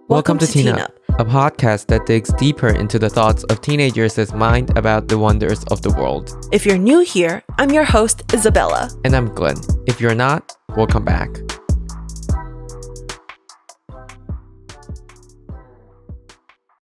Welcome to Teen Up, a podcast that digs deeper into the thoughts of teenagers' mind about the wonders of the world. If you're new here, I'm your host, Isabella. And I'm Glenn. If you're not, welcome back.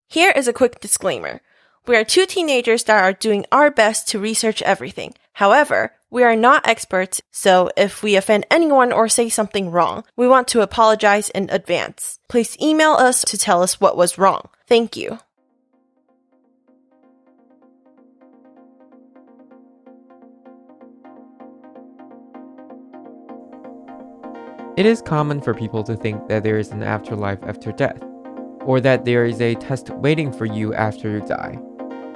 Here is a quick disclaimer. We are two teenagers that are doing our best to research everything. However, we are not experts, so if we offend anyone or say something wrong, we want to apologize in advance. Please email us to tell us what was wrong. Thank you. It is common for people to think that there is an afterlife after death, or that there is a test waiting for you after you die.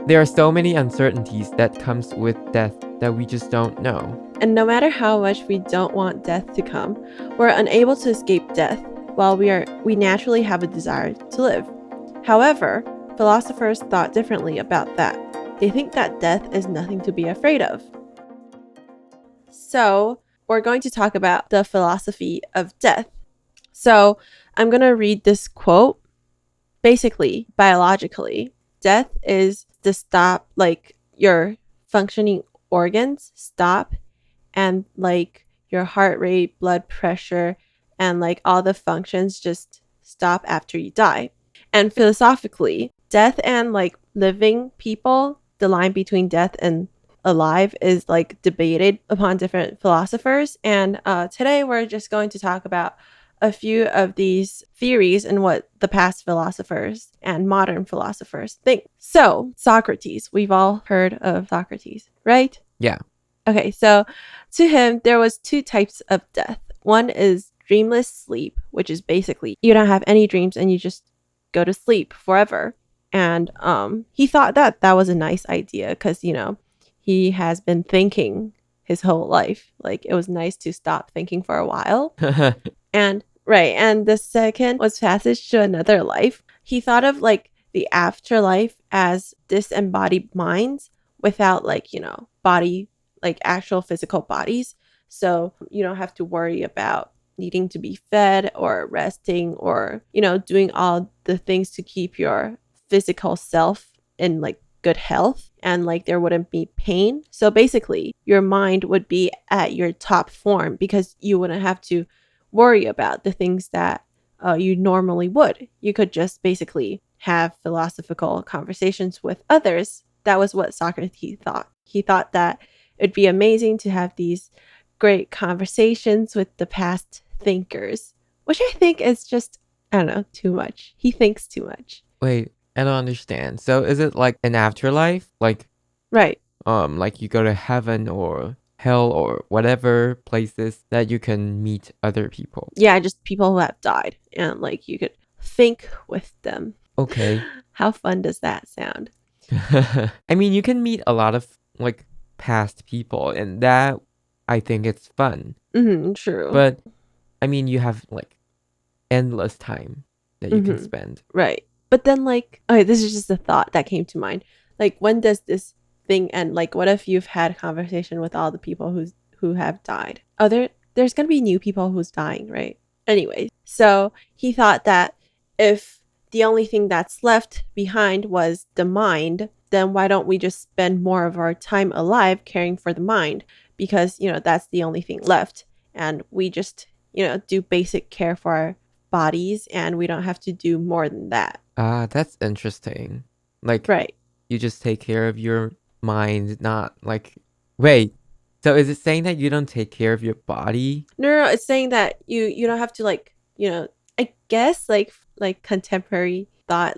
There are so many uncertainties that comes with death that we just don't know. And no matter how much we don't want death to come, we're unable to escape death, while we naturally have a desire to live. However, philosophers thought differently about that. They think that death is nothing to be afraid of. So, we're going to talk about the philosophy of death. So, I'm going to read this quote. Basically, biologically, death is to stop, your functioning organs stop, and your heart rate, blood pressure, and all the functions just stop after you die. And philosophically, death and living people, the line between death and alive is debated upon different philosophers. And today we're just going to talk about a few of these theories and what the past philosophers and modern philosophers think. So, Socrates, we've all heard of Socrates, right? Yeah. Okay, so to him, there was two types of death. One is dreamless sleep, which is basically you don't have any dreams and you just go to sleep forever. And he thought that was a nice idea because, he has been thinking his whole life. It was nice to stop thinking for a while. And the second was passage to another life. He thought of the afterlife as disembodied minds without body, actual physical bodies. So you don't have to worry about needing to be fed or resting or, doing all the things to keep your physical self in good health, and there wouldn't be pain. So basically your mind would be at your top form because you wouldn't have to worry about the things that you normally would. You could just basically have philosophical conversations with others. That was what Socrates thought. He thought that it'd be amazing to have these great conversations with the past thinkers, which I think is just, I don't know, too much. He thinks too much. Wait, I don't understand. So is it like an afterlife? Right. You go to heaven or hell or whatever places that you can meet other people. Yeah, just people who have died, and you could think with them. Okay. How fun does that sound? I mean, you can meet a lot of past people, and that I think it's fun. True. But I mean, you have endless time that you can spend. Right. But then okay, this is just a thought that came to mind. When does this thing end? What if you've had a conversation with all the people who have died? Oh, there's gonna be new people who's dying, right? Anyway, so he thought that if the only thing that's left behind was the mind, then why don't we just spend more of our time alive caring for the mind? Because, that's the only thing left. And we just, do basic care for our bodies, and we don't have to do more than that. That's interesting. Right. You just take care of your mind, not wait. So is it saying that you don't take care of your body? No, it's saying that you don't have to I guess contemporary thought,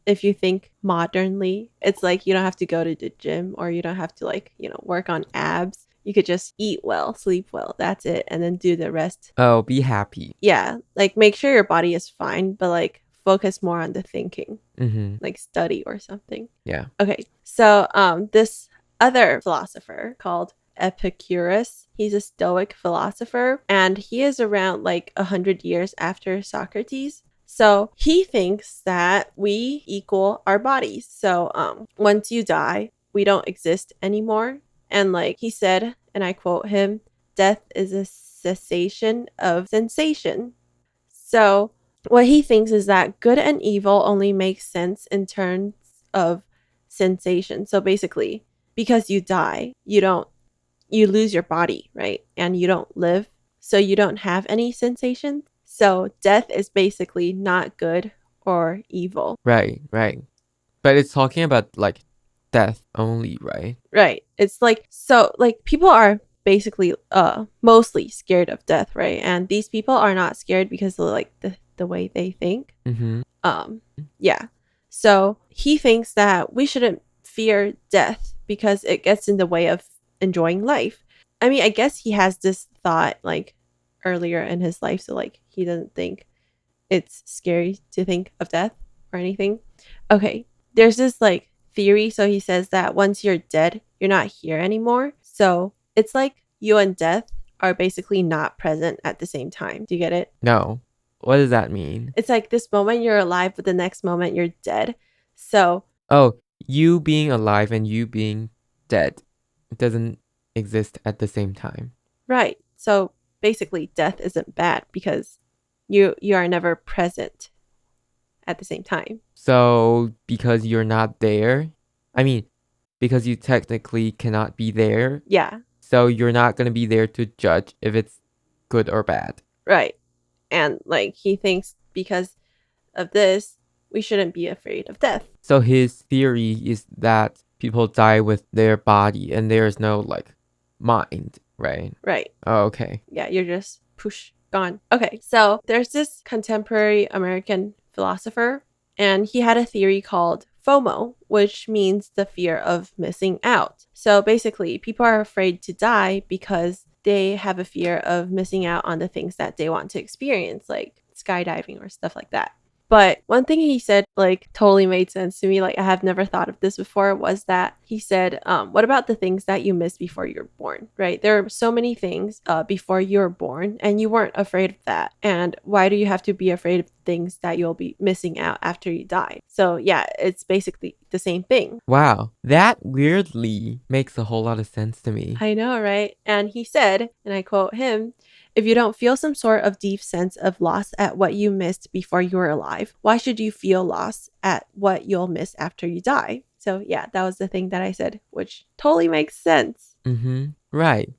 if you think modernly, it's you don't have to go to the gym, or you don't have to work on abs. You could just eat well, sleep well, that's it, and then do the rest. Oh, be happy. Yeah, make sure your body is fine, but focus more on the thinking. Study or something. Yeah. Okay, so this other philosopher called Epicurus, he's a Stoic philosopher, and he is around 100 years after Socrates. So he thinks that we equal our bodies. So once you die, we don't exist anymore. And he said, and I quote him, death is a cessation of sensation. So what he thinks is that good and evil only makes sense in terms of sensation. So basically, because you die, you lose your body, right? And you don't live, so you don't have any sensation. So death is basically not good or evil. Right, right. But it's talking about like death only, right? Right. It's like, so like people are basically mostly scared of death, right? And these people are not scared because of like the way they think. Mm-hmm. Yeah. So he thinks that we shouldn't fear death because it gets in the way of enjoying life. I mean, I guess he has this thought like earlier in his life, so like he doesn't think it's scary to think of death or anything. Okay, there's this like theory. So he says that once you're dead, you're not here anymore. So it's like you and death are basically not present at the same time. Do you get it? No. What does that mean? It's like this moment you're alive, but the next moment you're dead. So, Oh, you being alive and you being dead doesn't exist at the same time. right. So basically death isn't bad because you are never present at the same time. So, because you're not there, I mean, because you technically cannot be there, Yeah, so you're not going to be there to judge if it's good or bad. right. And like he thinks because of this, we shouldn't be afraid of death. So, his theory is that people die with their body and there's no like mind, right? Right. Oh, okay. Yeah, you're just push gone. Okay, so there's this contemporary American philosopher, and he had a theory called FOMO, which means the fear of missing out. So basically, people are afraid to die because they have a fear of missing out on the things that they want to experience, like skydiving or stuff like that. But one thing he said, like, totally made sense to me. Like, I have never thought of this before. Was that he said, what about the things that you missed before you're born, right? There are so many things before you're born, and you weren't afraid of that. And why do you have to be afraid of things that you'll be missing out after you die? So, yeah, it's basically the same thing. Wow, that weirdly makes a whole lot of sense to me. I know, right? And he said, and I quote him, if you don't feel some sort of deep sense of loss at what you missed before you were alive, why should you feel loss at what you'll miss after you die? So, yeah, that was the thing that I said, which totally makes sense. Mm-hmm. Right.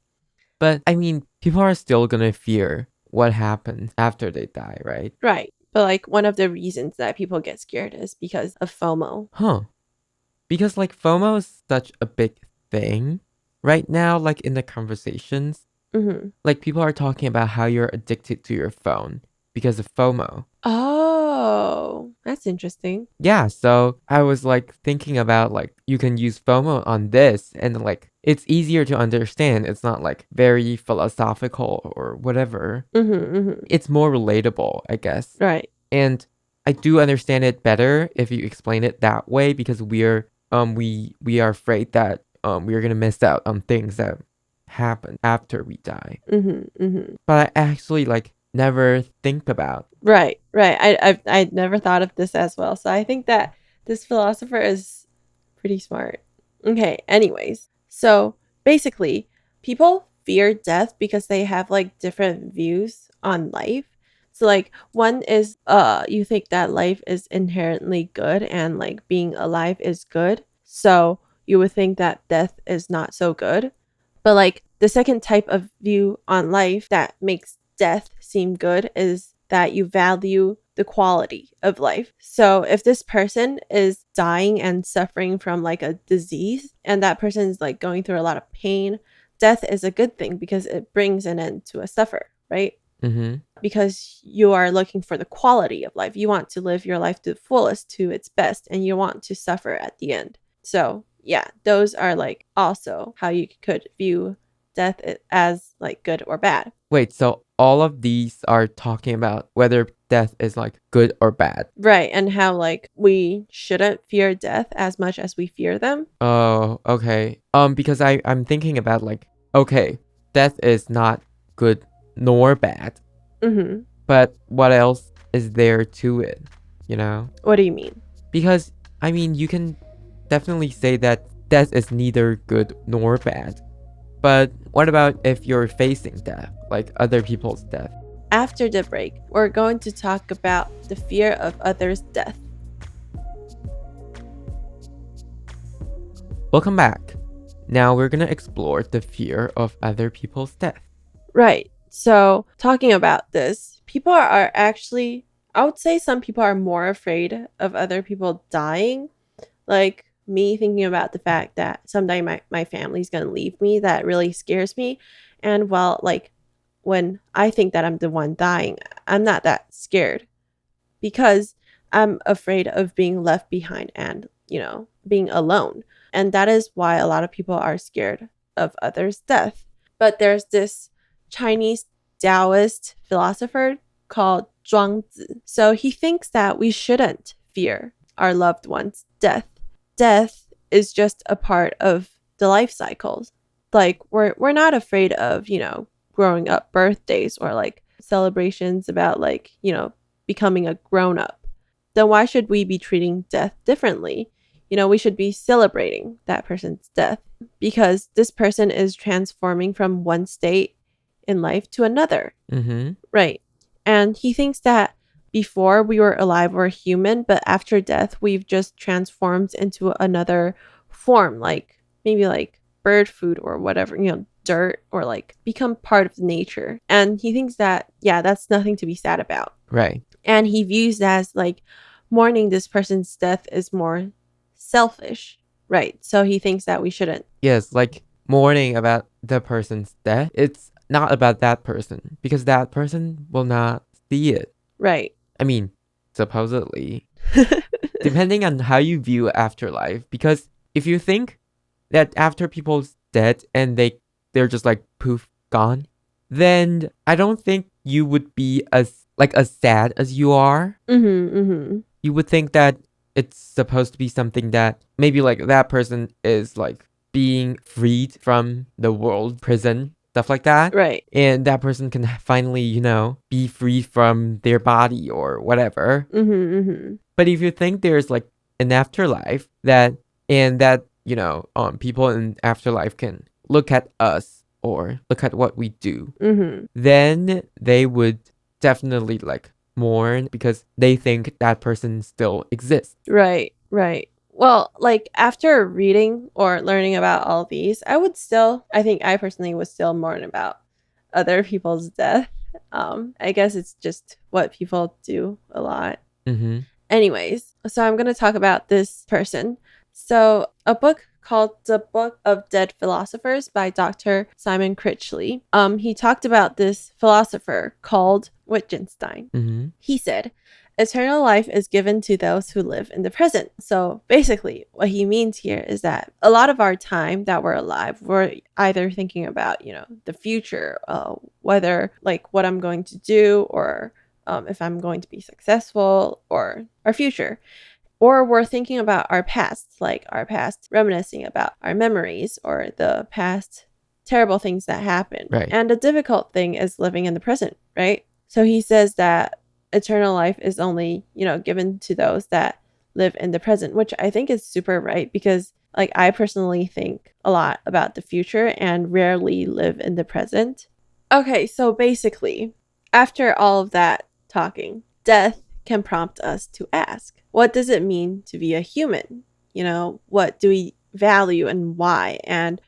But I mean, people are still gonna fear what happens after they die, right? Right. But, like, one of the reasons that people get scared is because of FOMO. Huh. Because like FOMO is such a big thing right now, like in the conversations. Mm-hmm. Like people are talking about how you're addicted to your phone because of FOMO. Oh, that's interesting. Yeah, so I was like thinking about like you can use FOMO on this and like it's easier to understand. It's not like very philosophical or whatever. Mm-hmm, mm-hmm. It's more relatable, I guess. Right. And I do understand it better if you explain it that way because we are afraid that we're gonna miss out on things that happen after we die. Mm-hmm, mm-hmm. But I actually like never think about. Right, right. I'd never thought of this as well. So I think that this philosopher is pretty smart. Okay, anyways. So basically, people fear death because they have like different views on life. So like one is you think that life is inherently good and like being alive is good. So you would think that death is not so good. But like the second type of view on life that makes death seem good is that you value the quality of life. So if this person is dying and suffering from like a disease and that person is like going through a lot of pain, death is a good thing because it brings an end to a suffer, right? Mm-hmm. Because you are looking for the quality of life. You want to live your life to the fullest, to its best, and you want to suffer at the end. So yeah, those are like also how you could view death as like good or bad. Wait, so all of these are talking about whether death is like good or bad. Right, and how like we shouldn't fear death as much as we fear them. Oh, okay. Because I'm thinking about like, okay, death is not good nor bad, Mm-hmm. but what else is there to it, you know? What do you mean? Because, I mean, you can definitely say that death is neither good nor bad. But what about if you're facing death, like other people's death? After the break, we're going to talk about the fear of others' death. Welcome back. Now we're gonna explore the fear of other people's death. Right. So, talking about this, people are actually, I would say some people are more afraid of other people dying. Like me thinking about the fact that someday my family's going to leave me, that really scares me. And well, like when I think that I'm the one dying, I'm not that scared because I'm afraid of being left behind and, being alone. And that is why a lot of people are scared of others' death. But there's this Chinese Taoist philosopher called Zhuangzi. So he thinks that we shouldn't fear our loved ones' death. Death is just a part of the life cycles. Like we're not afraid of, growing up birthdays or like celebrations about like, becoming a grown up. Then why should we be treating death differently? We should be celebrating that person's death because this person is transforming from one state in life to another. Mm-hmm. Right. And he thinks that before we were alive, we're human, but after death, we've just transformed into another form, like maybe like bird food or whatever, dirt or like become part of nature. And he thinks that, yeah, that's nothing to be sad about. Right. And he views that as like mourning this person's death is more selfish. Right. So he thinks that we shouldn't. Yes, like mourning about the person's death. It's not about that person because that person will not see it. Right. I mean, supposedly. Depending on how you view afterlife. Because if you think that after people's dead and they're just like poof gone, then I don't think you would be as sad as you are. Mm-hmm, mm-hmm. You would think that it's supposed to be something that maybe like that person is like being freed from the world prison, stuff like that. Right. And that person can finally, be free from their body or whatever. Mm-hmm, mm-hmm. But if you think there's like an afterlife people in afterlife can look at us or look at what we do, Mm-hmm. then they would definitely like mourn because they think that person still exists. Right, right. Well, like after reading or learning about all these, I think I personally would still mourn about other people's death. I guess it's just what people do a lot. Mm-hmm. Anyways, so I'm going to talk about this person. So a book called The Book of Dead Philosophers by Dr. Simon Critchley. He talked about this philosopher called Wittgenstein. Mm-hmm. He said, eternal life is given to those who live in the present. So basically, what he means here is that a lot of our time that we're alive, we're either thinking about, the future, whether like what I'm going to do or if I'm going to be successful or our future. Or we're thinking about our past, like our past, reminiscing about our memories or the past terrible things that happened. Right. And the difficult thing is living in the present, right? So he says that eternal life is only, given to those that live in the present, which I think is super right because like I personally think a lot about the future and rarely live in the present. Okay, so basically, after all of that talking, death can prompt us to ask, what does it mean to be a human? What do we value and why? And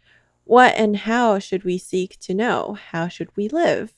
what and how should we seek to know? How should we live?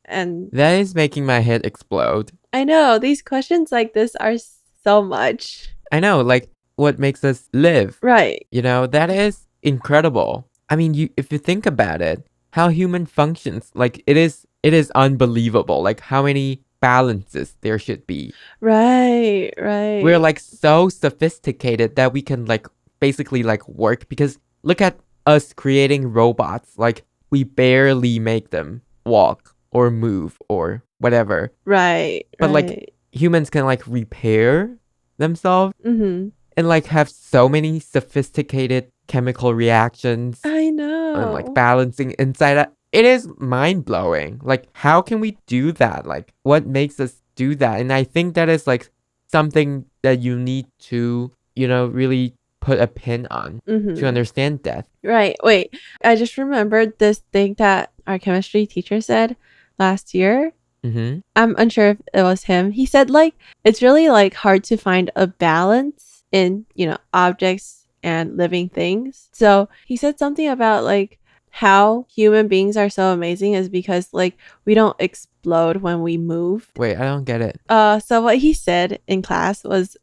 And that is making my head explode. I know, these questions like this are so much. I know, like what makes us live. Right. That is incredible. I mean, if you think about it, how human functions, like it is unbelievable, like how many balances there should be. Right. We're like so sophisticated that we can like basically like work because look at us creating robots. Like we barely make them walk or move or whatever. Right. But like humans can like repair themselves and like have so many sophisticated chemical reactions. I know. And like balancing inside. It is mind-blowing. Like, how can we do that? Like, what makes us do that? And I think that is like something that you need to, really put a pin on to understand death. Right. Wait, I just remembered this thing that our chemistry teacher said last year. Mm-hmm. I'm unsure if it was him. He said like it's really like hard to find a balance in, objects and living things. So he said something about like how human beings are so amazing is because like we don't explode when we move. Wait, I don't get it. So what he said in class was,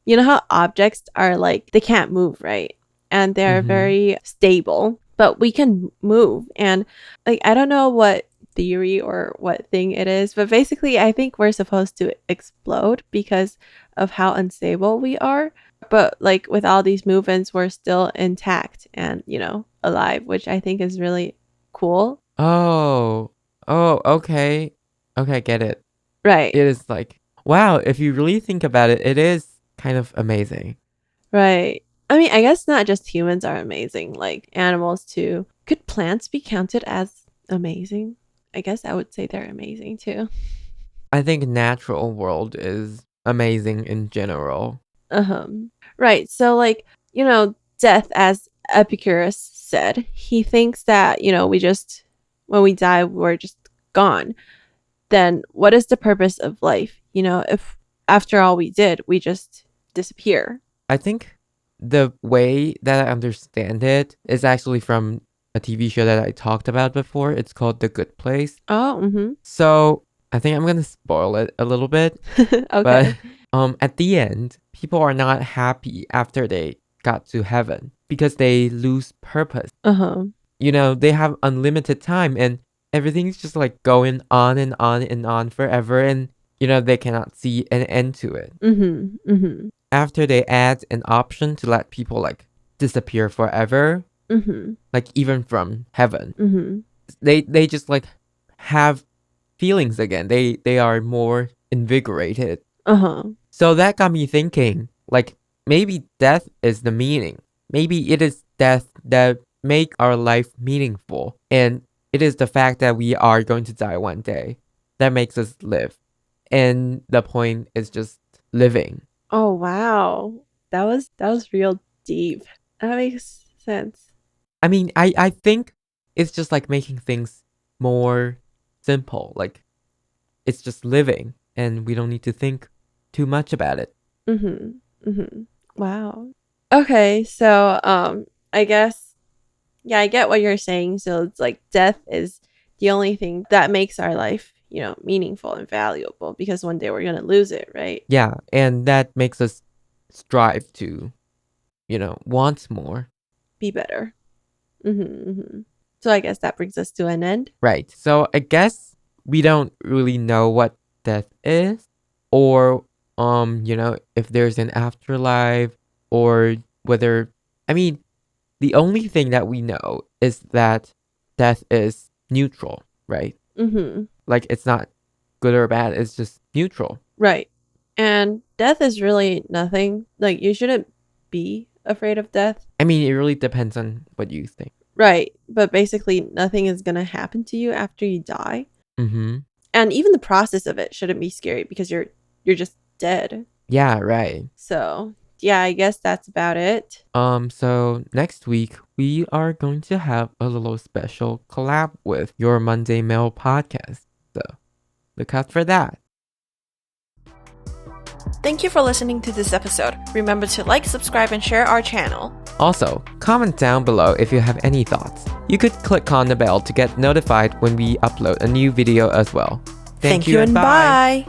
you know how objects are like they can't move, right? And they're Mhm. very stable, but we can move. And like I don't know what theory or what thing it is, but basically I think we're supposed to explode because of how unstable we are. But like with all these movements, we're still intact and, alive, which I think is really cool. Oh. Oh, okay. Okay, get it. Right. It is like, wow, if you really think about it, it is kind of amazing. Right. I mean, I guess not just humans are amazing, like animals too. Could plants be counted as amazing? I guess I would say they're amazing too. I think natural world is amazing in general. Right. So like, death, as Epicurus said, he thinks that, we just when we die, we're just gone. Then what is the purpose of life? If after all we did, we just disappear. I think the way that I understand it is actually from a TV show that I talked about before. It's called The Good Place. Oh, mm-hmm. So I think I'm gonna spoil it a little bit. Okay. But at the end, people are not happy after they got to heaven because they lose purpose. Uh-huh. They have unlimited time and everything's just like going on and on and on forever and they cannot see an end to it. Mm-hmm. Mm-hmm. After they add an option to let people like disappear forever, Mm-hmm. like even from heaven, Mm-hmm. they just like have feelings again. They are more invigorated. Uh-huh. So that got me thinking, like maybe death is the meaning. Maybe it is death that make our life meaningful, and it is the fact that we are going to die one day that makes us live. And the point is just living. Oh wow. That was real deep. That makes sense. I mean, I think it's just like making things more simple. Like it's just living and we don't need to think too much about it. Mm-hmm. Mm-hmm. Wow. Okay, so I guess yeah, I get what you're saying. So it's like death is the only thing that makes our life, meaningful and valuable because one day we're gonna lose it, right? Yeah, and that makes us strive to, want more. Be better. Mm-hmm, mm-hmm. So I guess that brings us to an end. Right. So I guess we don't really know what death is or if there's an afterlife or whether I mean, the only thing that we know is that death is neutral, right? Mm-hmm. Like it's not good or bad, it's just neutral. Right. And death is really nothing. Like you shouldn't be afraid of death. I mean, it really depends on what you think. Right. But basically nothing is gonna happen to you after you die. Mhm. And even the process of it shouldn't be scary because you're just dead. Yeah, right. So yeah, I guess that's about it. So next week we are going to have a little special collab with your Monday Mail podcast. So look out for that. Thank you for listening to this episode. Remember to like, subscribe, and share our channel. Also, comment down below if you have any thoughts. You could click on the bell to get notified when we upload a new video as well. Thank you and bye.